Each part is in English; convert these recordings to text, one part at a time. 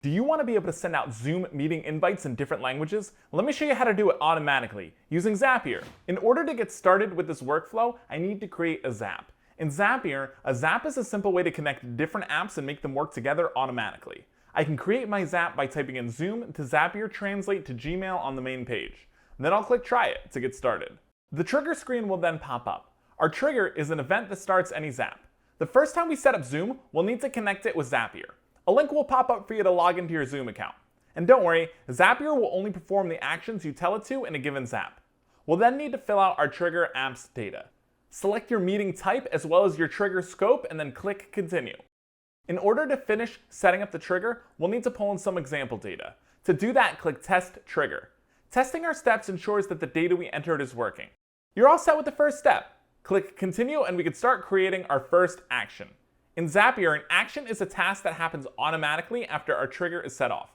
Do you want to be able to send out Zoom meeting invites in different languages? Let me show you how to do it automatically using Zapier. In order to get started with this workflow, I need to create a Zap. In Zapier, a Zap is a simple way to connect different apps and make them work together automatically. I can create my Zap by typing in Zoom to Zapier Translate to Gmail on the main page. Then I'll click Try It to get started. The trigger screen will then pop up. Our trigger is an event that starts any Zap. The first time we set up Zoom, we'll need to connect it with Zapier. A link will pop up for you to log into your Zoom account. And don't worry, Zapier will only perform the actions you tell it to in a given Zap. We'll then need to fill out our trigger app's data. Select your meeting type as well as your trigger scope and then click Continue. In order to finish setting up the trigger, we'll need to pull in some example data. To do that, click Test Trigger. Testing our steps ensures that the data we entered is working. You're all set with the first step. Click Continue and we can start creating our first action. In Zapier, an action is a task that happens automatically after our trigger is set off.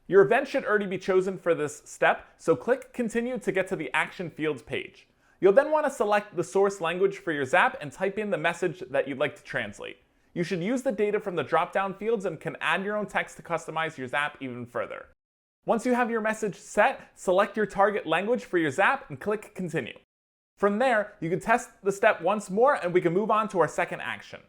Your event should already be chosen for this step, so click Continue to get to the Action Fields page. You'll then want to select the source language for your Zap and type in the message that you'd like to translate. You should use the data from the drop-down fields and can add your own text to customize your Zap even further. Once you have your message set, select your target language for your Zap and click Continue. From there, you can test the step once more and we can move on to our second action.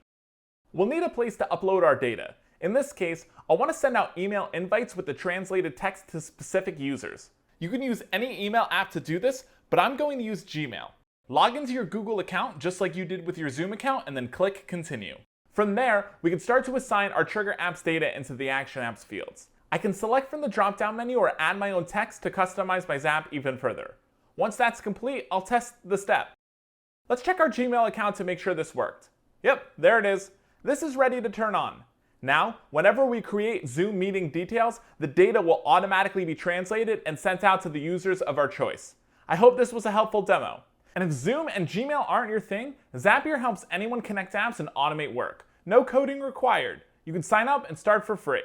We'll need a place to upload our data. In this case, I'll want to send out email invites with the translated text to specific users. You can use any email app to do this, but I'm going to use Gmail. Log into your Google account just like you did with your Zoom account and then click Continue. From there, we can start to assign our trigger app's data into the Action Apps fields. I can select from the drop-down menu or add my own text to customize my Zap even further. Once that's complete, I'll test the step. Let's check our Gmail account to make sure this worked. Yep, there it is. This is ready to turn on. Now, whenever we create Zoom meeting details, the data will automatically be translated and sent out to the users of our choice. I hope this was a helpful demo. And if Zoom and Gmail aren't your thing, Zapier helps anyone connect apps and automate work. No coding required. You can sign up and start for free.